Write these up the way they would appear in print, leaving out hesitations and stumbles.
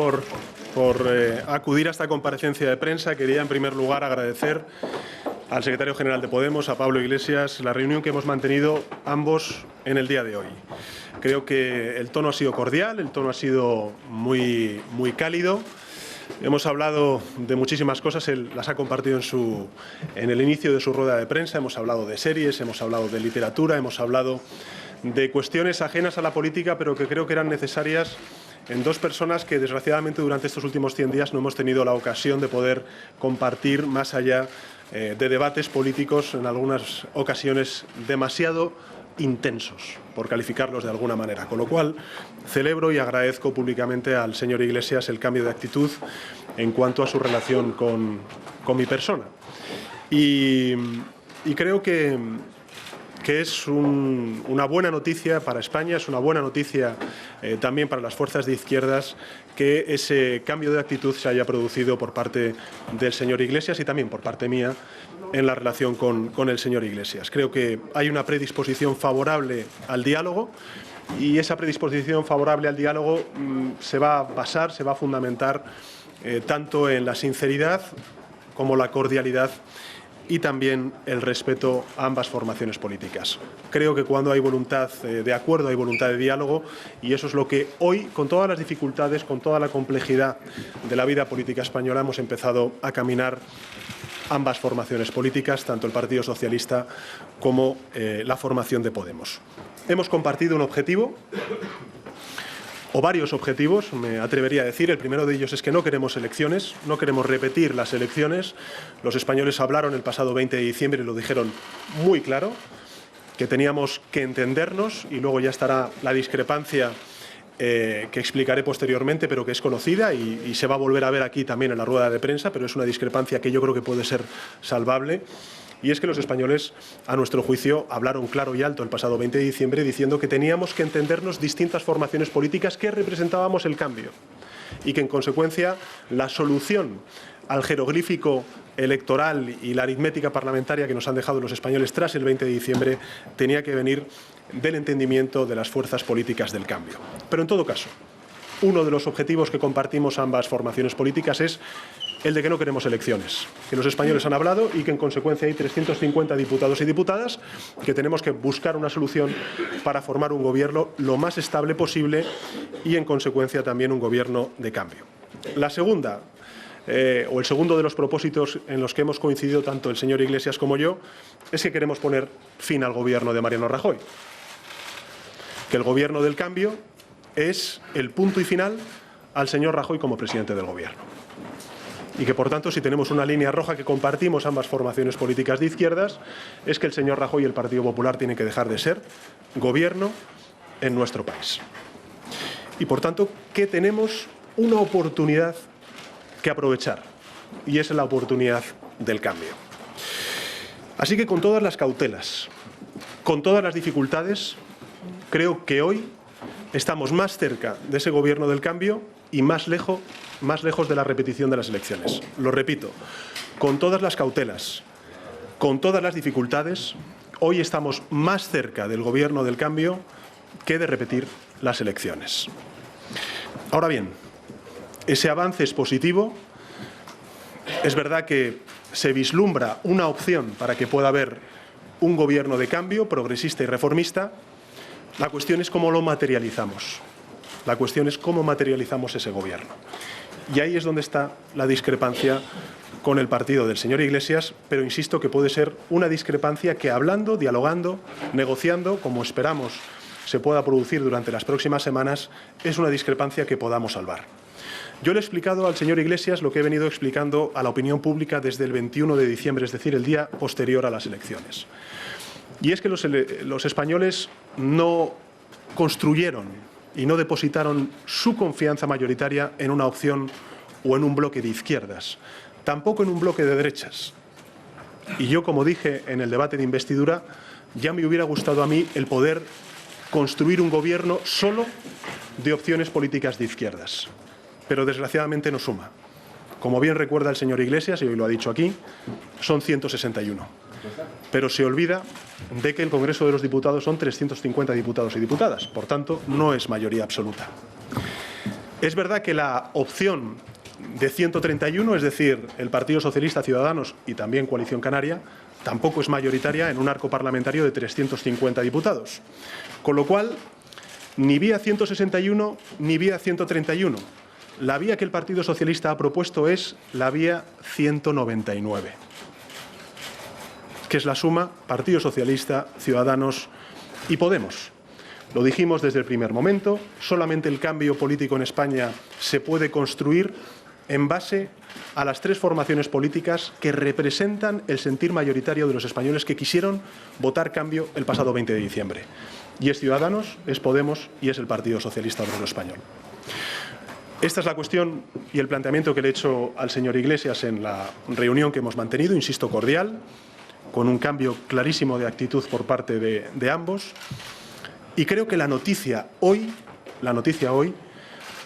por acudir a esta comparecencia de prensa. Quería, en primer lugar, agradecer al secretario general de Podemos, a Pablo Iglesias, la reunión que hemos mantenido ambos en el día de hoy. Creo que el tono ha sido cordial, el tono ha sido muy cálido. Hemos hablado de muchísimas cosas, él las ha compartido en el inicio de su rueda de prensa. Hemos hablado de series, hemos hablado de literatura, hemos hablado de cuestiones ajenas a la política, pero que creo que eran necesarias en dos personas que, desgraciadamente, durante estos últimos 100 días no hemos tenido la ocasión de poder compartir más allá de debates políticos, en algunas ocasiones demasiado intensos, por calificarlos de alguna manera. Con lo cual, celebro y agradezco públicamente al señor Iglesias el cambio de actitud en cuanto a su relación con mi persona. Y creo que es una buena noticia para España, es una buena noticia también para las fuerzas de izquierdas que ese cambio de actitud se haya producido por parte del señor Iglesias y también por parte mía en la relación con el señor Iglesias. Creo que hay una predisposición favorable al diálogo y esa predisposición favorable al diálogo se va a basar, se va a fundamentar tanto en la sinceridad como la cordialidad y también el respeto a ambas formaciones políticas. Creo que cuando hay voluntad de acuerdo, hay voluntad de diálogo, y eso es lo que hoy, con todas las dificultades, con toda la complejidad de la vida política española, hemos empezado a caminar ambas formaciones políticas, tanto el Partido Socialista como la formación de Podemos. Hemos compartido un objetivo, o varios objetivos, me atrevería a decir. El primero de ellos es que no queremos elecciones, no queremos repetir las elecciones. Los españoles hablaron el pasado 20 de diciembre y lo dijeron muy claro, que teníamos que entendernos, y luego ya estará la discrepancia que explicaré posteriormente, pero que es conocida y se va a volver a ver aquí también en la rueda de prensa, pero es una discrepancia que yo creo que puede ser salvable. Y es que los españoles, a nuestro juicio, hablaron claro y alto el pasado 20 de diciembre diciendo que teníamos que entendernos distintas formaciones políticas que representábamos el cambio y que, en consecuencia, la solución al jeroglífico electoral y la aritmética parlamentaria que nos han dejado los españoles tras el 20 de diciembre tenía que venir del entendimiento de las fuerzas políticas del cambio. Pero, en todo caso, uno de los objetivos que compartimos ambas formaciones políticas es el de que no queremos elecciones, que los españoles han hablado y que, en consecuencia, hay 350 diputados y diputadas, que tenemos que buscar una solución para formar un gobierno lo más estable posible y, en consecuencia, también un gobierno de cambio. La segunda, o el segundo de los propósitos en los que hemos coincidido tanto el señor Iglesias como yo, es que queremos poner fin al gobierno de Mariano Rajoy. Que el gobierno del cambio es el punto y final al señor Rajoy como presidente del gobierno. Y que, por tanto, si tenemos una línea roja que compartimos ambas formaciones políticas de izquierdas, es que el señor Rajoy y el Partido Popular tienen que dejar de ser gobierno en nuestro país. Y, por tanto, que tenemos una oportunidad que aprovechar, y es la oportunidad del cambio. Así que, con todas las cautelas, con todas las dificultades, creo que hoy estamos más cerca de ese gobierno del cambio y más lejos de la repetición de las elecciones. Lo repito, con todas las cautelas, con todas las dificultades, hoy estamos más cerca del gobierno del cambio que de repetir las elecciones. Ahora bien, ese avance es positivo. Es verdad que se vislumbra una opción para que pueda haber un gobierno de cambio progresista y reformista. La cuestión es cómo lo materializamos. La cuestión es cómo materializamos ese gobierno. Y ahí es donde está la discrepancia con el partido del señor Iglesias, pero insisto que puede ser una discrepancia que, hablando, dialogando, negociando, como esperamos se pueda producir durante las próximas semanas, es una discrepancia que podamos salvar. Yo le he explicado al señor Iglesias lo que he venido explicando a la opinión pública desde el 21 de diciembre, es decir, el día posterior a las elecciones. Y es que los españoles no construyeron y no depositaron su confianza mayoritaria en una opción o en un bloque de izquierdas, tampoco en un bloque de derechas. Y yo, como dije en el debate de investidura, ya me hubiera gustado a mí el poder construir un gobierno solo de opciones políticas de izquierdas. Pero, desgraciadamente, no suma. Como bien recuerda el señor Iglesias, y hoy lo ha dicho aquí, son 161. Pero se olvida de que el Congreso de los Diputados son 350 diputados y diputadas. Por tanto, no es mayoría absoluta. Es verdad que la opción de 131, es decir, el Partido Socialista, Ciudadanos y también Coalición Canaria, tampoco es mayoritaria en un arco parlamentario de 350 diputados. Con lo cual, ni vía 161 ni vía 131. La vía que el Partido Socialista ha propuesto es la vía 199, que es la suma Partido Socialista, Ciudadanos y Podemos. Lo dijimos desde el primer momento, solamente el cambio político en España se puede construir en base a las tres formaciones políticas que representan el sentir mayoritario de los españoles que quisieron votar cambio el pasado 20 de diciembre. Y es Ciudadanos, es Podemos y es el Partido Socialista Obrero Español. Esta es la cuestión y el planteamiento que le he hecho al señor Iglesias en la reunión que hemos mantenido, insisto, cordial, con un cambio clarísimo de actitud por parte de ambos. Y creo que la noticia hoy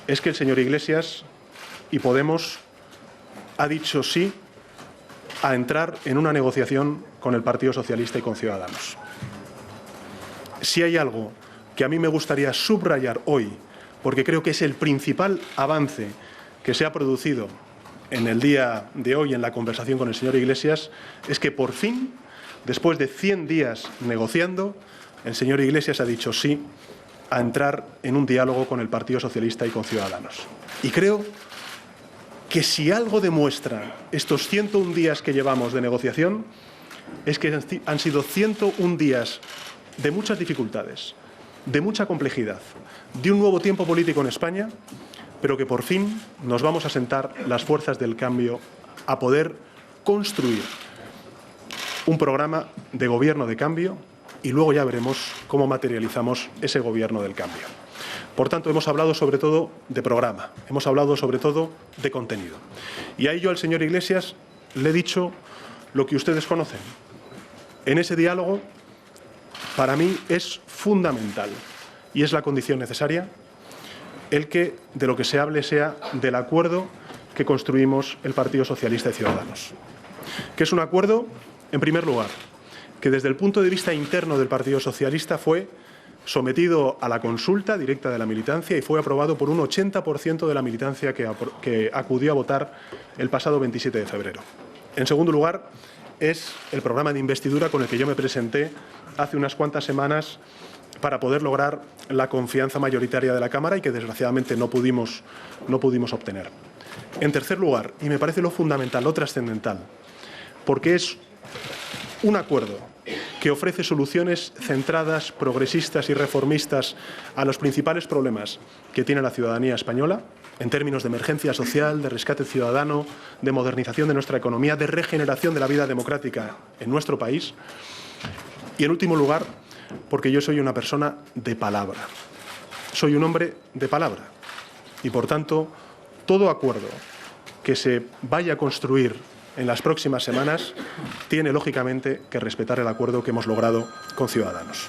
es que el señor Iglesias y Podemos ha dicho sí a entrar en una negociación con el Partido Socialista y con Ciudadanos. Si hay algo que a mí me gustaría subrayar hoy, porque creo que es el principal avance que se ha producido en el día de hoy en la conversación con el señor Iglesias, es que por fin, después de 100 días negociando, el señor Iglesias ha dicho sí a entrar en un diálogo con el Partido Socialista y con Ciudadanos. Y creo que si algo demuestran estos 101 días que llevamos de negociación, es que han sido 101 días de muchas dificultades, de mucha complejidad, de un nuevo tiempo político en España, pero que por fin nos vamos a sentar las fuerzas del cambio a poder construir un programa de gobierno de cambio y luego ya veremos cómo materializamos ese gobierno del cambio. Por tanto, hemos hablado sobre todo de programa, hemos hablado sobre todo de contenido. Y ahí yo al señor Iglesias le he dicho lo que ustedes conocen. En ese diálogo, para mí es fundamental y es la condición necesaria el que de lo que se hable sea del acuerdo que construimos el Partido Socialista y Ciudadanos. Que es un acuerdo, en primer lugar, que desde el punto de vista interno del Partido Socialista fue sometido a la consulta directa de la militancia y fue aprobado por un 80% de la militancia que acudió a votar el pasado 27 de febrero. En segundo lugar, es el programa de investidura con el que yo me presenté hace unas cuantas semanas para poder lograr la confianza mayoritaria de la Cámara y que desgraciadamente no pudimos obtener. En tercer lugar, y me parece lo fundamental, lo trascendental, porque es un acuerdo que ofrece soluciones centradas, progresistas y reformistas a los principales problemas que tiene la ciudadanía española, en términos de emergencia social, de rescate ciudadano, de modernización de nuestra economía, de regeneración de la vida democrática en nuestro país. Y en último lugar, porque yo soy una persona de palabra. Soy un hombre de palabra. Y por tanto, todo acuerdo que se vaya a construir en las próximas semanas tiene, lógicamente, que respetar el acuerdo que hemos logrado con Ciudadanos.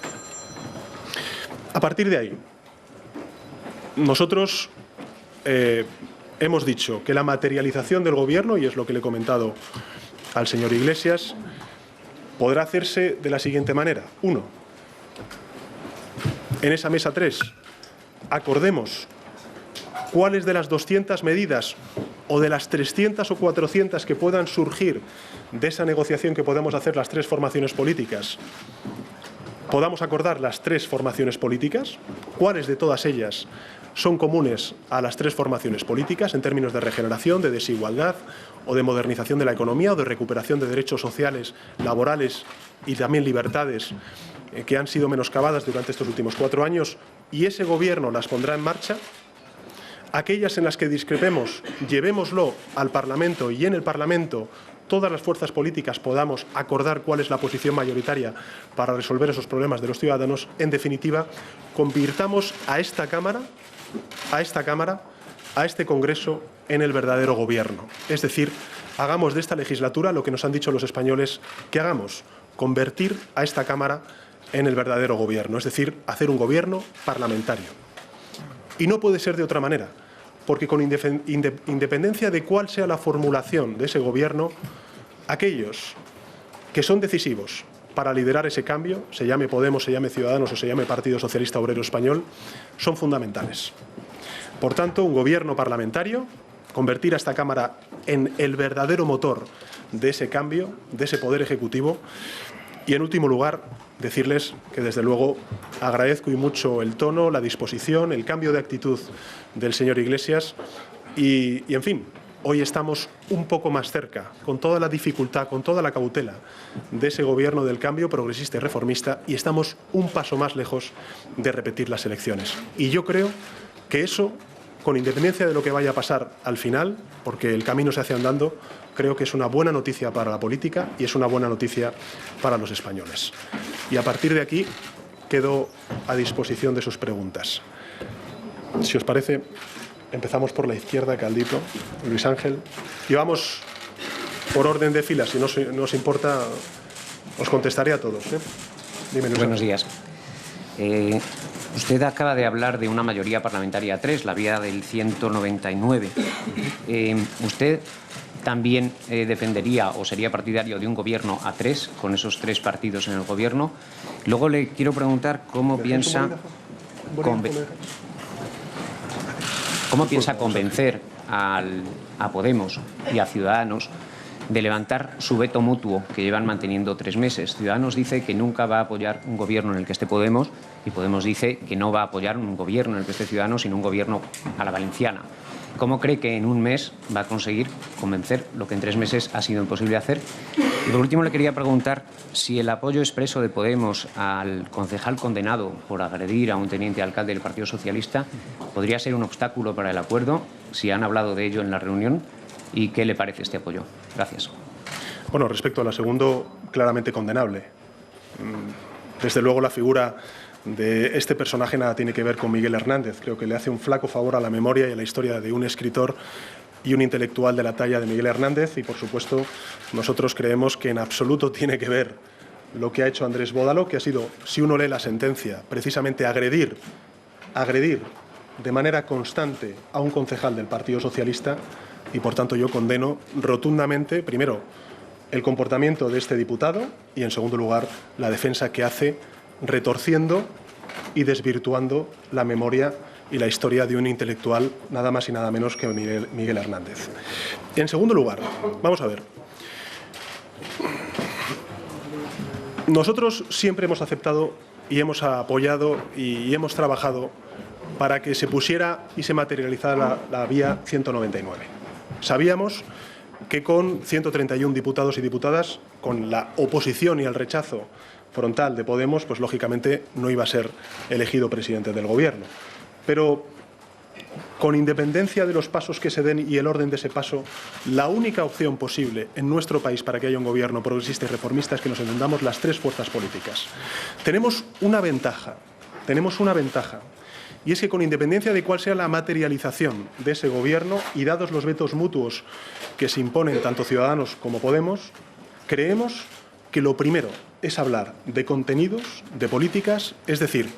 A partir de ahí, nosotros hemos dicho que la materialización del Gobierno, y es lo que le he comentado al señor Iglesias, podrá hacerse de la siguiente manera. 1. En esa mesa 3, acordemos cuáles de las 200 medidas o de las 300 o 400 que puedan surgir de esa negociación que podemos hacer las tres formaciones políticas, podamos acordar las tres formaciones políticas, cuáles de todas ellas son comunes a las tres formaciones políticas en términos de regeneración, de desigualdad o de modernización de la economía o de recuperación de derechos sociales, laborales y también libertades que han sido menoscabadas durante estos últimos 4 años, y ese Gobierno las pondrá en marcha. Aquellas en las que discrepemos, llevémoslo al Parlamento y en el Parlamento todas las fuerzas políticas podamos acordar cuál es la posición mayoritaria para resolver esos problemas de los ciudadanos. En definitiva, convirtamos a esta Cámara, a este Congreso, en el verdadero Gobierno. Es decir, hagamos de esta legislatura lo que nos han dicho los españoles que hagamos, convertir a esta Cámara en el verdadero Gobierno, es decir, hacer un Gobierno parlamentario. Y no puede ser de otra manera, porque con independencia de cuál sea la formulación de ese Gobierno, aquellos que son decisivos para liderar ese cambio, se llame Podemos, se llame Ciudadanos o se llame Partido Socialista Obrero Español, son fundamentales. Por tanto, un gobierno parlamentario, convertir a esta Cámara en el verdadero motor de ese cambio, de ese poder ejecutivo. Y, en último lugar, decirles que, desde luego, agradezco y mucho el tono, la disposición, el cambio de actitud del señor Iglesias y en fin, hoy estamos un poco más cerca, con toda la dificultad, con toda la cautela de ese gobierno del cambio progresista y reformista, y estamos un paso más lejos de repetir las elecciones. Y yo creo que eso, con independencia de lo que vaya a pasar al final, porque el camino se hace andando, creo que es una buena noticia para la política y es una buena noticia para los españoles. Y a partir de aquí quedo a disposición de sus preguntas. Si os parece, empezamos por la izquierda, Caldito, Luis Ángel, y vamos por orden de fila. Si no os importa, os contestaré a todos. Dime, Luis. Buenos días. Usted acaba de hablar de una mayoría parlamentaria a 3, la vía del 199. ¿Usted también defendería o sería partidario de un gobierno a 3, con esos 3 partidos en el gobierno? Luego le quiero preguntar cómo piensa convencer a Podemos y a Ciudadanos de levantar su veto mutuo que llevan manteniendo 3 meses. Ciudadanos dice que nunca va a apoyar un gobierno en el que esté Podemos y Podemos dice que no va a apoyar un gobierno en el que esté Ciudadanos, sino un gobierno a la valenciana. ¿Cómo cree que en un mes va a conseguir convencer lo que en 3 meses ha sido imposible hacer? Y por último le quería preguntar si el apoyo expreso de Podemos al concejal condenado por agredir a un teniente alcalde del Partido Socialista podría ser un obstáculo para el acuerdo, si han hablado de ello en la reunión, y qué le parece este apoyo. Gracias. Bueno, respecto a la segunda, claramente condenable. Desde luego, la figura de este personaje nada tiene que ver con Miguel Hernández. Creo que le hace un flaco favor a la memoria y a la historia de un escritor y un intelectual de la talla de Miguel Hernández, y, por supuesto, nosotros creemos que en absoluto tiene que ver lo que ha hecho Andrés Bódalo, que ha sido, si uno lee la sentencia, precisamente agredir de manera constante a un concejal del Partido Socialista, y, por tanto, yo condeno rotundamente, primero, el comportamiento de este diputado y, en segundo lugar, la defensa que hace retorciendo y desvirtuando la memoria y la historia de un intelectual nada más y nada menos que Miguel Hernández. En segundo lugar, vamos a ver. Nosotros siempre hemos aceptado y hemos apoyado y hemos trabajado para que se pusiera y se materializara la vía 199. Sabíamos que con 131 diputados y diputadas, con la oposición y el rechazo frontal de Podemos, pues lógicamente no iba a ser elegido presidente del Gobierno. Pero, con independencia de los pasos que se den y el orden de ese paso, la única opción posible en nuestro país para que haya un gobierno progresista y reformista es que nos entendamos las 3 fuerzas políticas. Tenemos una ventaja, y es que, con independencia de cuál sea la materialización de ese gobierno y dados los vetos mutuos que se imponen tanto Ciudadanos como Podemos, creemos que lo primero es hablar de contenidos, de políticas, es decir,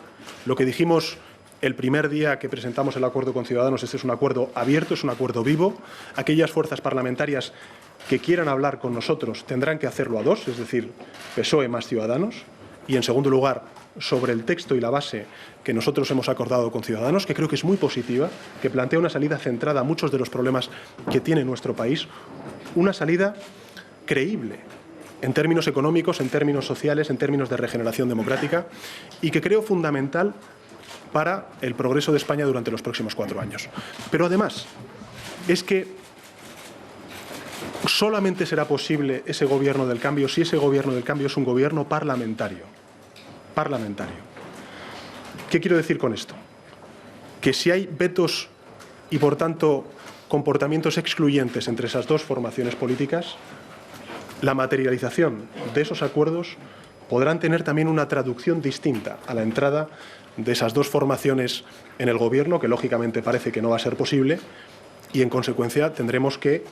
lo que dijimos el primer día que presentamos el acuerdo con Ciudadanos: este es un acuerdo abierto, es un acuerdo vivo. Aquellas fuerzas parlamentarias que quieran hablar con nosotros tendrán que hacerlo a 2, es decir, PSOE más Ciudadanos. Y, en segundo lugar, sobre el texto y la base que nosotros hemos acordado con Ciudadanos, que creo que es muy positiva, que plantea una salida centrada a muchos de los problemas que tiene nuestro país, una salida creíble en términos económicos, en términos sociales, en términos de regeneración democrática, y que creo fundamental para el progreso de España durante los próximos 4 años. Pero, además, es que solamente será posible ese gobierno del cambio si ese gobierno del cambio es un gobierno parlamentario. ¿Qué quiero decir con esto? Que si hay vetos y, por tanto, comportamientos excluyentes entre esas 2 formaciones políticas, la materialización de esos acuerdos podrán tener también una traducción distinta a la entrada de esas 2 formaciones en el Gobierno, que lógicamente parece que no va a ser posible, y, en consecuencia, tendremos que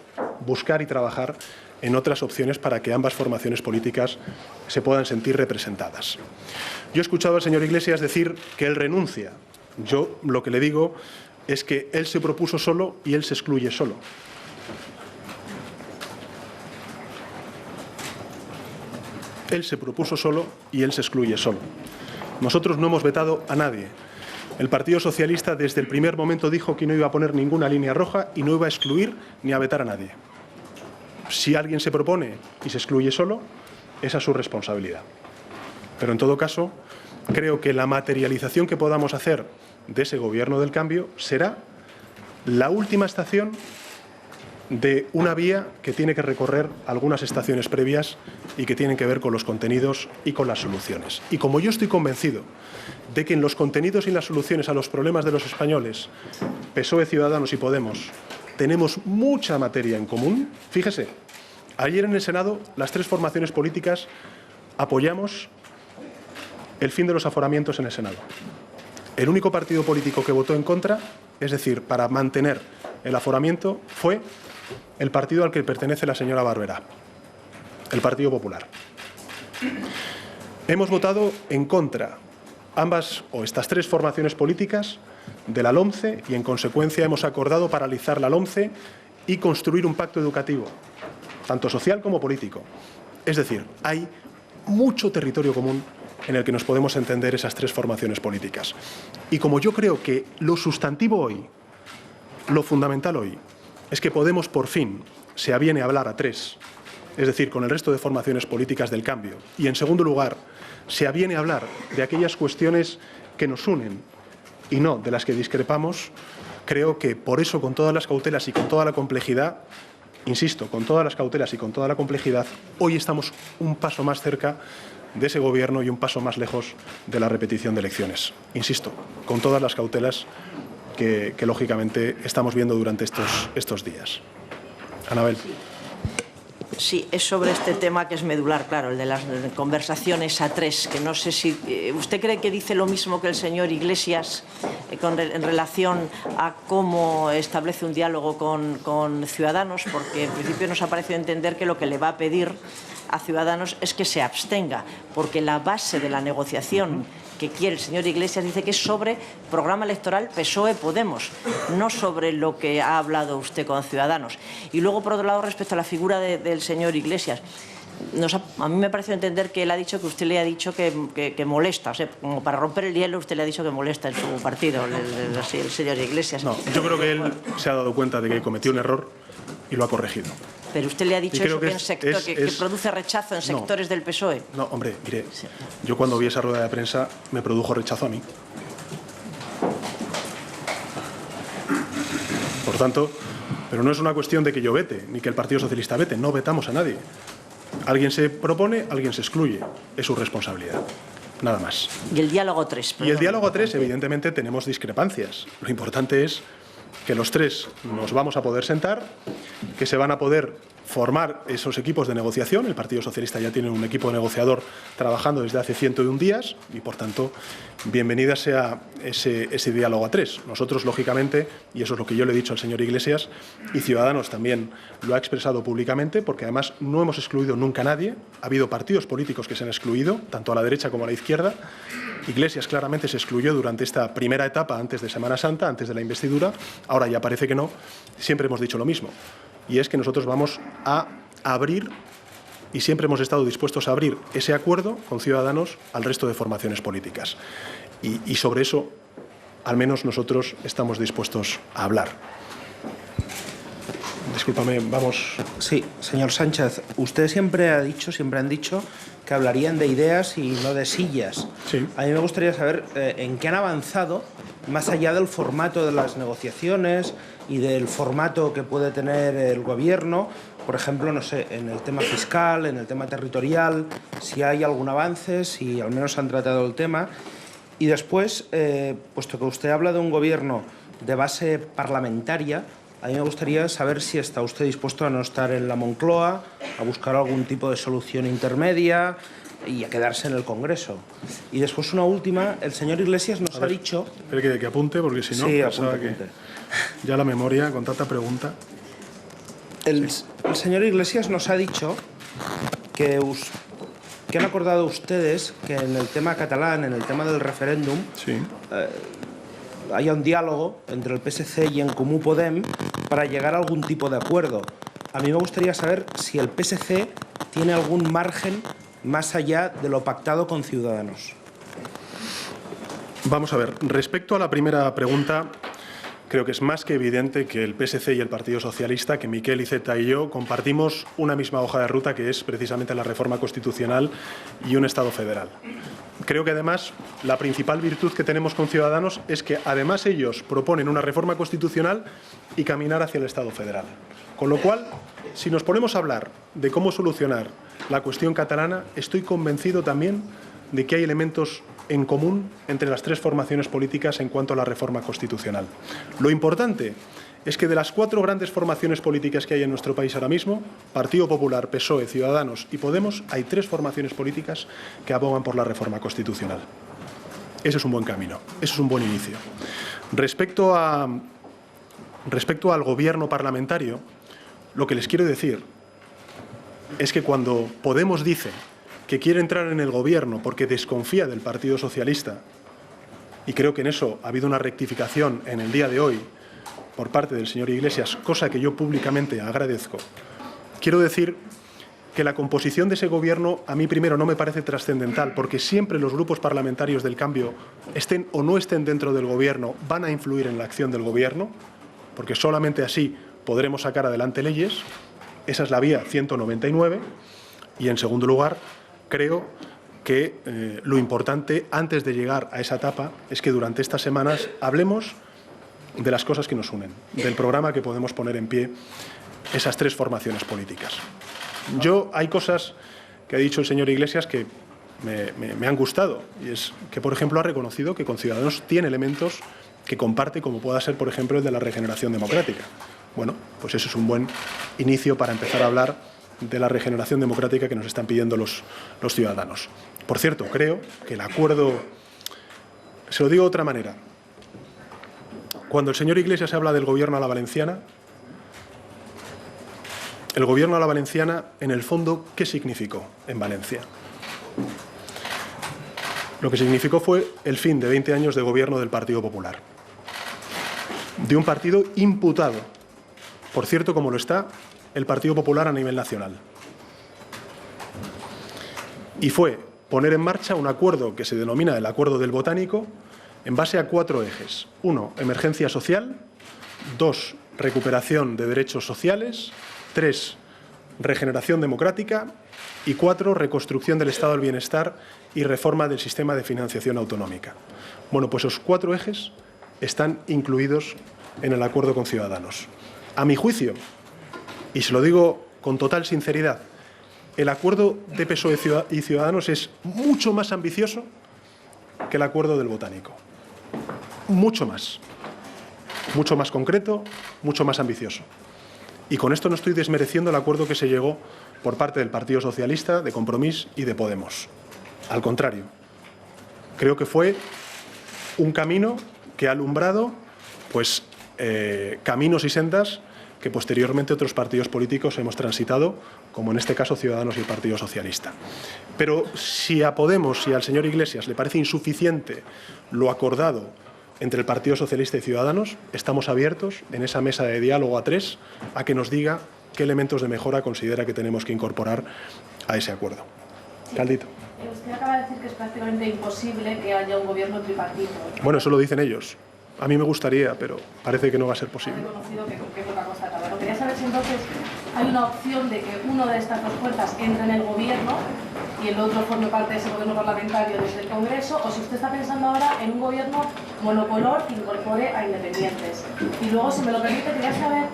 buscar y trabajar en otras opciones para que ambas formaciones políticas se puedan sentir representadas. Yo he escuchado al señor Iglesias decir que él renuncia. Yo lo que le digo es que él se propuso solo y él se excluye solo. Él se propuso solo y él se excluye solo. Nosotros no hemos vetado a nadie. El Partido Socialista desde el primer momento dijo que no iba a poner ninguna línea roja y no iba a excluir ni a vetar a nadie. Si alguien se propone y se excluye solo, esa es su responsabilidad. Pero en todo caso, creo que la materialización que podamos hacer de ese gobierno del cambio será la última estación de una vía que tiene que recorrer algunas estaciones previas y que tienen que ver con los contenidos y con las soluciones. Y como yo estoy convencido de que en los contenidos y las soluciones a los problemas de los españoles, PSOE, Ciudadanos y Podemos, tenemos mucha materia en común, fíjese, ayer en el Senado las tres formaciones políticas apoyamos el fin de los aforamientos en el Senado. El único partido político que votó en contra, es decir, para mantener el aforamiento, fue el partido al que pertenece la señora Barberá, el Partido Popular. Hemos votado en contra ambas o estas tres formaciones políticas de la LOMCE y en consecuencia hemos acordado paralizar la LOMCE y construir un pacto educativo, tanto social como político. Es decir, hay mucho territorio común en el que nos podemos entender esas tres formaciones políticas. Y como yo creo que lo sustantivo hoy, lo fundamental hoy, es que Podemos por fin se aviene a hablar a tres, es decir, con el resto de formaciones políticas del cambio. Y en segundo lugar, se aviene a hablar de aquellas cuestiones que nos unen y no de las que discrepamos. Creo que por eso, con todas las cautelas y con toda la complejidad, insisto, con todas las cautelas y con toda la complejidad, hoy estamos un paso más cerca de ese gobierno y un paso más lejos de la repetición de elecciones. Insisto, con todas las cautelas que lógicamente estamos viendo durante estos días. Anabel. Sí, es sobre este tema que es medular, claro, el de las conversaciones a tres, que no sé si... ¿Usted cree que dice lo mismo que el señor Iglesias en relación a cómo establece un diálogo con Ciudadanos? Porque en principio nos ha parecido entender que lo que le va a pedir a Ciudadanos es que se abstenga, porque la base de la negociación que quiere el señor Iglesias dice que es sobre programa electoral PSOE-Podemos, no sobre lo que ha hablado usted con Ciudadanos. Y luego, por otro lado, respecto a la figura del señor Iglesias, a mí me ha parecido entender que él ha dicho que usted le ha dicho que molesta, o sea, como para romper el hielo, usted le ha dicho que molesta en su partido, el señor Iglesias. No, yo creo que él se ha dado cuenta de que cometió un error y lo ha corregido. Pero usted le ha dicho eso que produce rechazo en sectores del PSOE. No, hombre, mire, yo cuando vi esa rueda de prensa me produjo rechazo a mí. Por tanto, pero no es una cuestión de que yo vete, ni que el Partido Socialista vete, no vetamos a nadie. Alguien se propone, alguien se excluye, es su responsabilidad. Nada más. Y el diálogo a tres. Y el diálogo a tres, evidentemente, tenemos discrepancias. Lo importante es que los tres nos vamos a poder sentar, que se van a poder formar esos equipos de negociación. El Partido Socialista ya tiene un equipo negociador trabajando desde hace 101 días y, por tanto, bienvenida sea ese diálogo a tres. Nosotros, lógicamente, y eso es lo que yo le he dicho al señor Iglesias, y Ciudadanos también lo ha expresado públicamente, porque además no hemos excluido nunca a nadie. Ha habido partidos políticos que se han excluido, tanto a la derecha como a la izquierda. Iglesias claramente se excluyó durante esta primera etapa, antes de Semana Santa, antes de la investidura. Ahora ya parece que no. Siempre hemos dicho lo mismo. Y es que nosotros vamos a abrir, y siempre hemos estado dispuestos a abrir ese acuerdo con Ciudadanos al resto de formaciones políticas. Y sobre eso, al menos nosotros estamos dispuestos a hablar. Discúlpame, vamos. Sí, señor Sánchez, usted siempre han dicho que hablarían de ideas y no de sillas. Sí. A mí me gustaría saber en qué han avanzado, más allá del formato de las negociaciones y del formato que puede tener el Gobierno, por ejemplo, no sé, en el tema fiscal, en el tema territorial, si hay algún avance, si al menos han tratado el tema. Y después, puesto que usted habla de un Gobierno de base parlamentaria, a mí me gustaría saber si está usted dispuesto a no estar en la Moncloa, a buscar algún tipo de solución intermedia y a quedarse en el Congreso. Y después una última, el señor Iglesias nos ha dicho... Espere que apunte, porque si no... Sí, apunte. Ya la memoria, con tanta pregunta... El señor Iglesias nos ha dicho que han acordado ustedes que en el tema catalán, en el tema del referéndum... Sí. Haya un diálogo entre el PSC y en Comú Podem para llegar a algún tipo de acuerdo. A mí me gustaría saber si el PSC tiene algún margen más allá de lo pactado con Ciudadanos. Vamos a ver, respecto a la primera pregunta, creo que es más que evidente que el PSC y el Partido Socialista, que Miquel Iceta y yo compartimos una misma hoja de ruta, que es precisamente la reforma constitucional y un Estado federal. Creo que además la principal virtud que tenemos con Ciudadanos es que además ellos proponen una reforma constitucional y caminar hacia el Estado federal. Con lo cual, si nos ponemos a hablar de cómo solucionar la cuestión catalana, estoy convencido también de que hay elementos en común entre las tres formaciones políticas en cuanto a la reforma constitucional. Lo importante es que de las cuatro grandes formaciones políticas que hay en nuestro país ahora mismo, Partido Popular, PSOE, Ciudadanos y Podemos, hay tres formaciones políticas que abogan por la reforma constitucional. Ese es un buen camino, eso es un buen inicio. Respecto al gobierno parlamentario, lo que les quiero decir es que cuando Podemos dice que quiere entrar en el gobierno porque desconfía del Partido Socialista, y creo que en eso ha habido una rectificación en el día de hoy por parte del señor Iglesias, cosa que yo públicamente agradezco, quiero decir que la composición de ese gobierno a mí primero no me parece trascendental, porque siempre los grupos parlamentarios del cambio, estén o no estén dentro del gobierno, van a influir en la acción del gobierno, porque solamente así podremos sacar adelante leyes. Esa es la vía 199. Y en segundo lugar, creo que lo importante antes de llegar a esa etapa es que durante estas semanas hablemos de las cosas que nos unen, del programa que podemos poner en pie esas tres formaciones políticas. Hay cosas que ha dicho el señor Iglesias que me han gustado, y es que, por ejemplo, ha reconocido que con Ciudadanos tiene elementos que comparte, como pueda ser, por ejemplo, el de la regeneración democrática. Bueno, pues eso es un buen inicio para empezar a hablar de la regeneración democrática que nos están pidiendo los ciudadanos. Por cierto, creo que el acuerdo, se lo digo de otra manera, cuando el señor Iglesias habla del gobierno a la valenciana, el gobierno a la valenciana, en el fondo, ¿qué significó en Valencia? Lo que significó fue el fin de 20 años de gobierno del Partido Popular, de un partido imputado, por cierto, como lo está el Partido Popular a nivel nacional. Y fue poner en marcha un acuerdo que se denomina el Acuerdo del Botánico en base a 4 ejes. 1, emergencia social. 2, recuperación de derechos sociales. 3, regeneración democrática. Y 4, reconstrucción del estado del bienestar y reforma del sistema de financiación autonómica. Bueno, pues esos 4 ejes están incluidos en el acuerdo con Ciudadanos. A mi juicio, y se lo digo con total sinceridad, el acuerdo de PSOE y Ciudadanos es mucho más ambicioso que el acuerdo del Botánico. Mucho más concreto, mucho más ambicioso. Y con esto no estoy desmereciendo el acuerdo que se llegó por parte del Partido Socialista, de Compromís y de Podemos. Al contrario, creo que fue un camino que ha alumbrado caminos y sendas que posteriormente otros partidos políticos hemos transitado, como en este caso Ciudadanos y el Partido Socialista. Pero si a Podemos y al señor Iglesias le parece insuficiente lo acordado entre el Partido Socialista y Ciudadanos, estamos abiertos en esa mesa de diálogo a 3 a que nos diga qué elementos de mejora considera que tenemos que incorporar a ese acuerdo. Caldito. Usted acaba de decir que es prácticamente imposible que haya un gobierno tripartito. Bueno, eso lo dicen ellos. A mí me gustaría, pero parece que no va a ser posible. Ha reconocido que es lo que ha constatado. Pero quería saber si entonces hay una opción de que una de estas dos fuerzas entre en el gobierno y el otro forme parte de ese gobierno parlamentario desde el Congreso, o si usted está pensando ahora en un gobierno monocolor que incorpore a independientes. Y luego, si me lo permite, quería saber,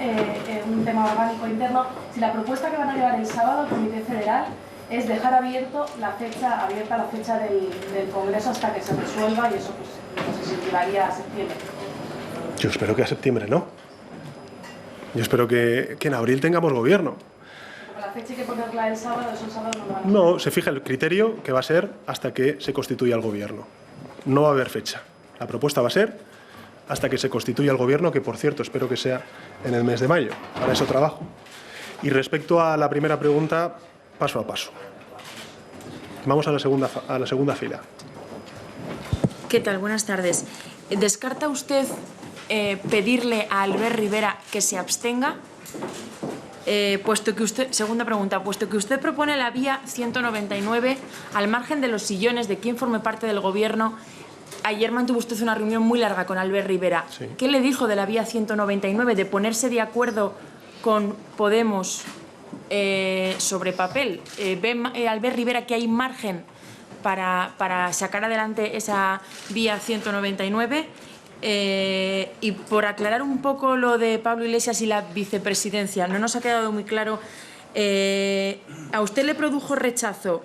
un tema orgánico interno, si la propuesta que van a llevar el sábado al Comité Federal es dejar abierta la fecha del Congreso hasta que se resuelva, y eso pues no sé si llevaría a septiembre. Yo espero que a septiembre no. Yo espero que en abril tengamos gobierno. La fecha hay que ponerla el sábado, eso el sábado no lo van a hacer. No, se fija el criterio que va a ser hasta que se constituya el gobierno. No va a haber fecha. La propuesta va a ser hasta que se constituya el gobierno, que por cierto espero que sea en el mes de mayo. Para eso trabajo. Y respecto a la primera pregunta, paso a paso. Vamos a la segunda fila. ¿Qué tal? Buenas tardes. ¿Descarta usted pedirle a Albert Rivera que se abstenga? Segunda pregunta, puesto que usted propone la vía 199, al margen de los sillones de quien forme parte del gobierno, ayer mantuvo usted una reunión muy larga con Albert Rivera. Sí. ¿Qué le dijo de la vía 199, de ponerse de acuerdo con Podemos sobre papel? ¿Ve Albert Rivera que hay margen para sacar adelante esa vía 199? Y por aclarar un poco lo de Pablo Iglesias y la vicepresidencia, no nos ha quedado muy claro. ¿A usted le produjo rechazo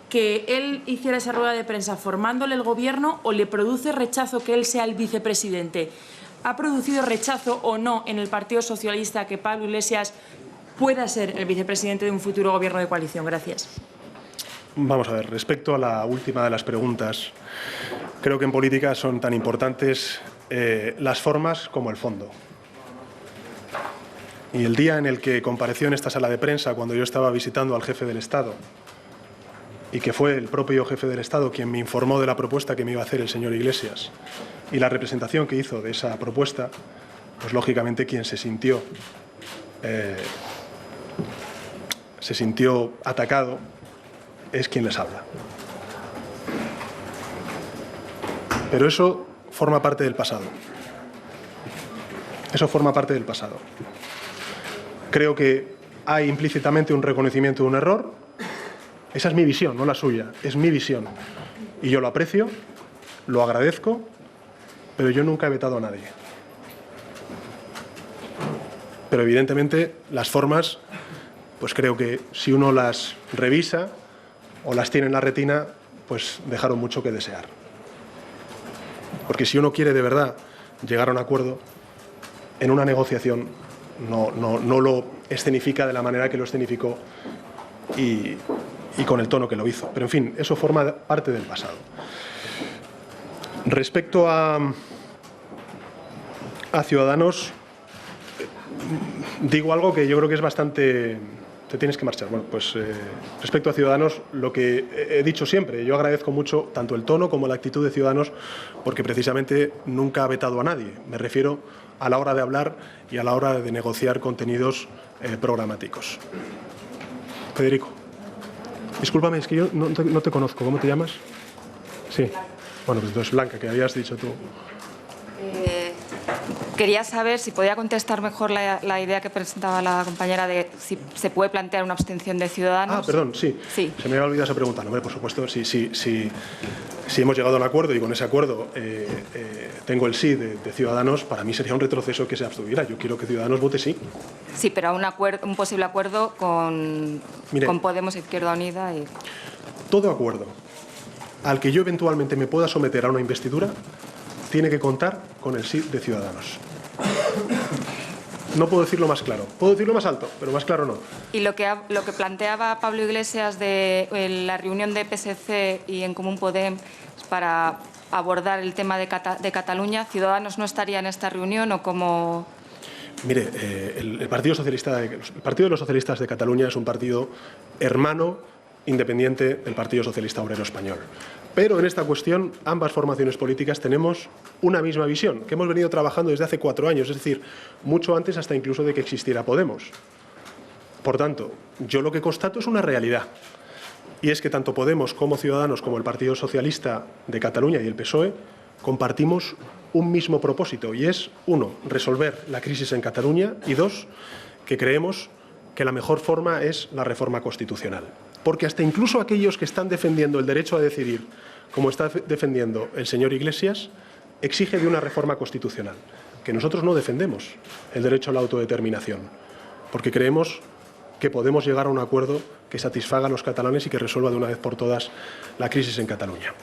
que él hiciera esa rueda de prensa formándole el gobierno o le produce rechazo que él sea el vicepresidente? ¿Ha producido rechazo o no en el Partido Socialista que Pablo Iglesias pueda ser el vicepresidente de un futuro gobierno de coalición? Gracias. Vamos a ver, respecto a la última de las preguntas, creo que en política son tan importantes las formas como el fondo. Y el día en el que compareció en esta sala de prensa, cuando yo estaba visitando al jefe del Estado, y que fue el propio jefe del Estado quien me informó de la propuesta que me iba a hacer el señor Iglesias y la representación que hizo de esa propuesta, pues lógicamente quien se sintió atacado es quien les habla. Pero eso forma parte del pasado. Eso forma parte del pasado. Creo que hay implícitamente un reconocimiento de un error. Esa es mi visión, no la suya, es mi visión. Y yo lo aprecio, lo agradezco, pero yo nunca he vetado a nadie. Pero evidentemente las formas, pues creo que si uno las revisa o las tiene en la retina, pues dejaron mucho que desear. Porque si uno quiere de verdad llegar a un acuerdo en una negociación, no lo escenifica de la manera que lo escenificó y con el tono que lo hizo. Pero, en fin, eso forma parte del pasado. Respecto a Ciudadanos, digo algo que yo creo que es bastante... Te tienes que marchar. Bueno, pues respecto a Ciudadanos, lo que he dicho siempre, yo agradezco mucho tanto el tono como la actitud de Ciudadanos, porque precisamente nunca ha vetado a nadie. Me refiero a la hora de hablar y a la hora de negociar contenidos programáticos. Federico. Discúlpame, es que yo no te conozco. ¿Cómo te llamas? Sí. Bueno, pues entonces Blanca, que habías dicho tú. Quería saber si podía contestar mejor la idea que presentaba la compañera de si se puede plantear una abstención de Ciudadanos. Ah, perdón, sí. Sí. Se me había olvidado esa pregunta. No, hombre, por supuesto, si hemos llegado a un acuerdo y con ese acuerdo tengo el sí de Ciudadanos, para mí sería un retroceso que se abstuviera. Yo quiero que Ciudadanos vote sí. Sí, pero a un posible acuerdo con Podemos e Izquierda Unida. Todo acuerdo al que yo eventualmente me pueda someter a una investidura tiene que contar con el sí de Ciudadanos. No puedo decirlo más claro. Puedo decirlo más alto, pero más claro no. Y lo que planteaba Pablo Iglesias de la reunión de PSC y En Común Podem para abordar el tema de Cataluña, ¿Ciudadanos no estaría en esta reunión o cómo...? Mire, el Partido de los Socialistas de Cataluña es un partido hermano independiente del Partido Socialista Obrero Español. Pero en esta cuestión ambas formaciones políticas tenemos una misma visión, que hemos venido trabajando desde hace 4 años, es decir, mucho antes hasta incluso de que existiera Podemos. Por tanto, yo lo que constato es una realidad, y es que tanto Podemos como Ciudadanos, como el Partido Socialista de Cataluña y el PSOE, compartimos un mismo propósito, y es, 1, resolver la crisis en Cataluña, y 2, que creemos que la mejor forma es la reforma constitucional. Porque hasta incluso aquellos que están defendiendo el derecho a decidir, como está defendiendo el señor Iglesias, exige de una reforma constitucional, que nosotros no defendemos el derecho a la autodeterminación, porque creemos que podemos llegar a un acuerdo que satisfaga a los catalanes y que resuelva de una vez por todas la crisis en Cataluña.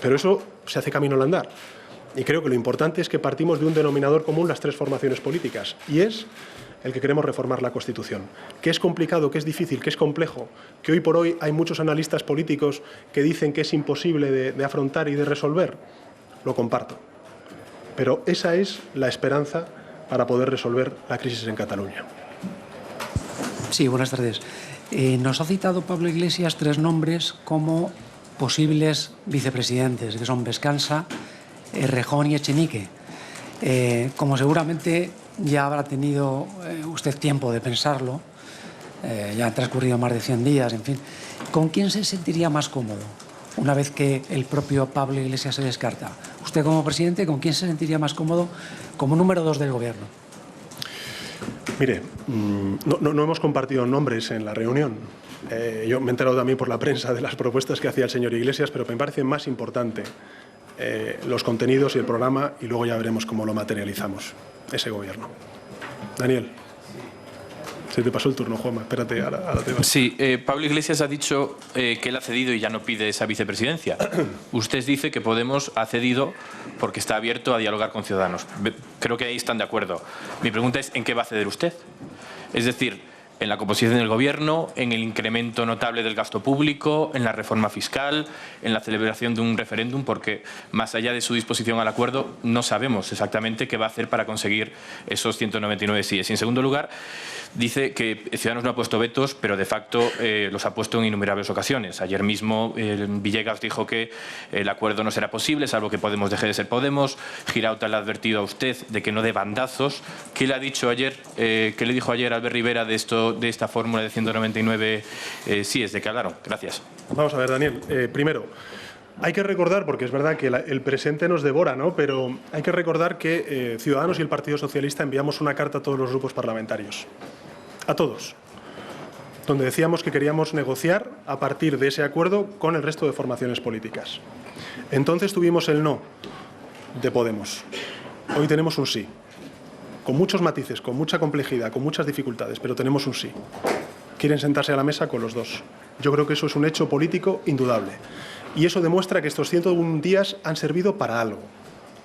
Pero eso se hace camino al andar. Y creo que lo importante es que partimos de un denominador común las 3 formaciones políticas, y es el que queremos reformar la Constitución. Que es complicado, que es difícil, que es complejo, que hoy por hoy hay muchos analistas políticos que dicen que es imposible de afrontar y de resolver, lo comparto. Pero esa es la esperanza para poder resolver la crisis en Cataluña. Sí, buenas tardes. Nos ha citado Pablo Iglesias 3 nombres como posibles vicepresidentes, que son Vescansa, Errejón y Echenique. Como seguramente ya habrá tenido usted tiempo de pensarlo, ya han transcurrido más de 100 días, en fin, ¿con quién se sentiría más cómodo una vez que el propio Pablo Iglesias se descarta? usted como presidente, ¿con quién se sentiría más cómodo como número 2 del Gobierno? Mire, no hemos compartido nombres en la reunión. Yo me he enterado también por la prensa de las propuestas que hacía el señor Iglesias, pero me parece más importante los contenidos y el programa, y luego ya veremos cómo lo materializamos, ese Gobierno. Daniel. Se te pasó el turno, Juanma. Espérate, ahora te vas. Sí, Pablo Iglesias ha dicho que él ha cedido y ya no pide esa vicepresidencia. Usted dice que Podemos ha cedido porque está abierto a dialogar con Ciudadanos. Creo que ahí están de acuerdo. Mi pregunta es, ¿en qué va a ceder usted? Es decir, en la composición del Gobierno, en el incremento notable del gasto público, en la reforma fiscal, en la celebración de un referéndum, porque más allá de su disposición al acuerdo, no sabemos exactamente qué va a hacer para conseguir esos 199 síes. Y en segundo lugar, dice que Ciudadanos no ha puesto vetos, pero de facto los ha puesto en innumerables ocasiones. Ayer mismo Villegas dijo que el acuerdo no será posible, salvo que Podemos deje de ser Podemos. Girauta le ha advertido a usted de que no dé bandazos. ¿Qué le ha dicho ayer? ¿Qué le dijo ayer Albert Rivera de esta fórmula de 199 síes de que hablaron? Gracias. Vamos a ver, Daniel. Primero, hay que recordar, porque es verdad que el presente nos devora, ¿no? Pero hay que recordar que Ciudadanos y el Partido Socialista enviamos una carta a todos los grupos parlamentarios. A todos. Donde decíamos que queríamos negociar a partir de ese acuerdo con el resto de formaciones políticas. Entonces tuvimos el no de Podemos. Hoy tenemos un sí. Con muchos matices, con mucha complejidad, con muchas dificultades, pero tenemos un sí. Quieren sentarse a la mesa con los dos. Yo creo que eso es un hecho político indudable. Y eso demuestra que estos 101 días han servido para algo.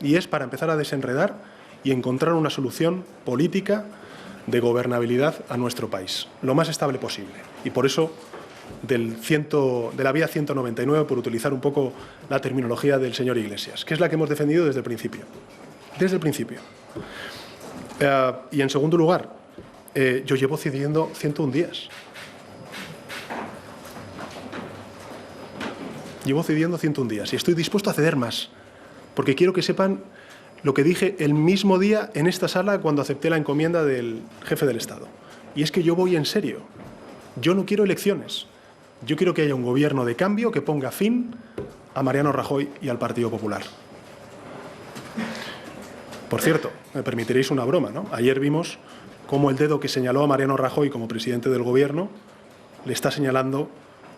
Y es para empezar a desenredar y encontrar una solución política de gobernabilidad a nuestro país, lo más estable posible. Y por eso, de la vía 199, por utilizar un poco la terminología del señor Iglesias, que es la que hemos defendido desde el principio. Desde el principio. Y en segundo lugar, yo llevo cediendo 101 días. Llevo cediendo 101 días y estoy dispuesto a ceder más, porque quiero que sepan lo que dije el mismo día en esta sala cuando acepté la encomienda del jefe del Estado. Y es que yo voy en serio. Yo no quiero elecciones. Yo quiero que haya un gobierno de cambio que ponga fin a Mariano Rajoy y al Partido Popular. Por cierto, me permitiréis una broma, ¿no? Ayer vimos cómo el dedo que señaló a Mariano Rajoy como presidente del Gobierno le está señalando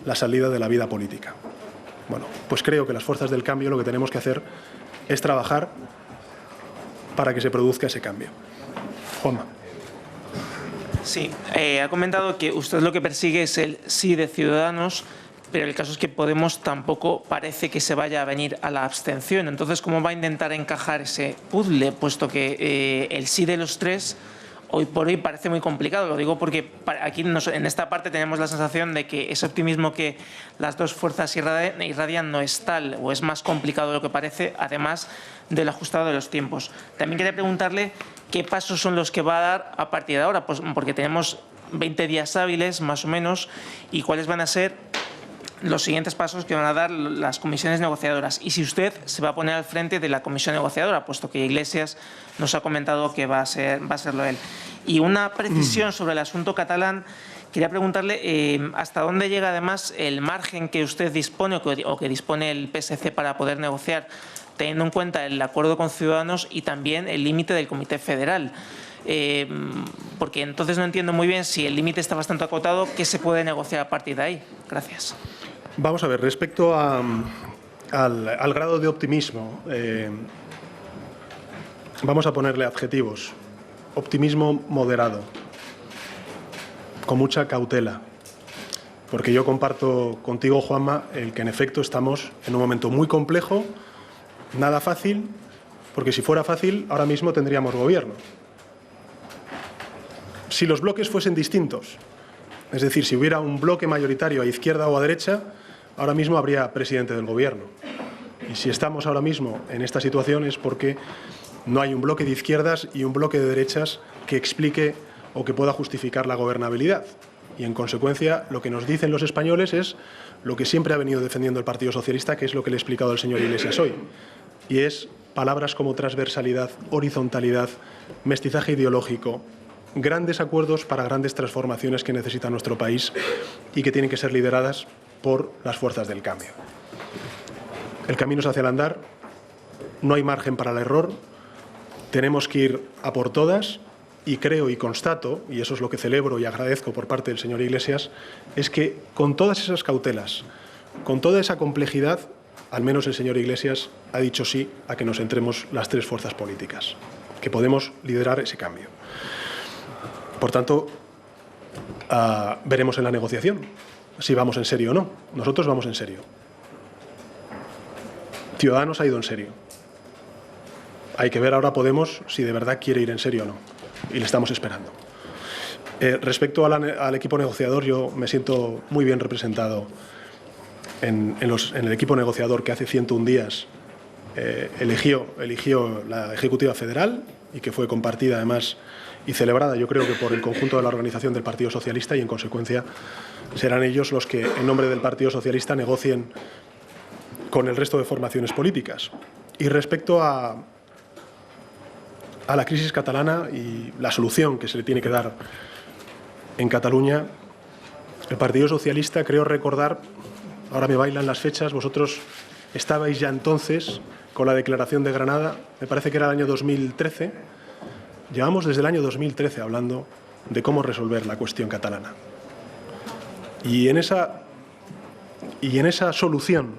la salida de la vida política. Bueno, pues creo que las fuerzas del cambio lo que tenemos que hacer es trabajar para que se produzca ese cambio. Juanma. Sí, ha comentado que usted lo que persigue es el sí de Ciudadanos, pero el caso es que Podemos tampoco parece que se vaya a venir a la abstención. Entonces, ¿cómo va a intentar encajar ese puzzle? Puesto que el sí de los tres hoy por hoy parece muy complicado. Lo digo porque aquí en esta parte tenemos la sensación de que ese optimismo que las dos fuerzas irradian no es tal, o es más complicado de lo que parece, además del ajustado de los tiempos. También quería preguntarle qué pasos son los que va a dar a partir de ahora, pues porque tenemos 20 días hábiles más o menos, y cuáles van a ser los siguientes pasos que van a dar las comisiones negociadoras, y si usted se va a poner al frente de la comisión negociadora, puesto que Iglesias nos ha comentado que va a serlo él. Y una precisión sobre el asunto catalán. Quería preguntarle hasta dónde llega además el margen que usted dispone o que dispone el PSC para poder negociar, teniendo en cuenta el acuerdo con Ciudadanos y también el límite del Comité Federal. Porque entonces no entiendo muy bien, si el límite está bastante acotado, ¿qué se puede negociar a partir de ahí? Gracias. Vamos a ver, respecto al grado de optimismo, vamos a ponerle adjetivos. Optimismo moderado, con mucha cautela, porque yo comparto contigo, Juanma, el que en efecto estamos en un momento muy complejo, nada fácil, porque si fuera fácil, ahora mismo tendríamos gobierno. Si los bloques fuesen distintos, es decir, si hubiera un bloque mayoritario a izquierda o a derecha, ahora mismo habría presidente del Gobierno. Y si estamos ahora mismo en esta situación es porque no hay un bloque de izquierdas y un bloque de derechas que explique o que pueda justificar la gobernabilidad. Y en consecuencia, lo que nos dicen los españoles es lo que siempre ha venido defendiendo el Partido Socialista, que es lo que le he explicado al señor Iglesias hoy. Y es palabras como transversalidad, horizontalidad, mestizaje ideológico, grandes acuerdos para grandes transformaciones que necesita nuestro país y que tienen que ser lideradas por las fuerzas del cambio. El camino es hacia el andar, no hay margen para el error, tenemos que ir a por todas y creo y constato, y eso es lo que celebro y agradezco por parte del señor Iglesias, es que con todas esas cautelas, con toda esa complejidad, al menos el señor Iglesias ha dicho sí a que nos entremos las tres fuerzas políticas, que podemos liderar ese cambio. Por tanto, veremos en la negociación si vamos en serio o no. Nosotros vamos en serio. Ciudadanos ha ido en serio. Hay que ver ahora Podemos si de verdad quiere ir en serio o no. Y le estamos esperando. Respecto al equipo negociador, yo me siento muy bien representado en el equipo negociador que hace 101 días eligió la Ejecutiva Federal y que fue compartida además y celebrada, yo creo que por el conjunto de la organización del Partido Socialista, y en consecuencia serán ellos los que en nombre del Partido Socialista negocien con el resto de formaciones políticas. Y respecto a la crisis catalana y la solución que se le tiene que dar en Cataluña, el Partido Socialista, creo recordar, ahora me bailan las fechas, vosotros estabais ya entonces con la declaración de Granada, me parece que era el año 2013, llevamos desde el año 2013 hablando de cómo resolver la cuestión catalana. Y en esa solución,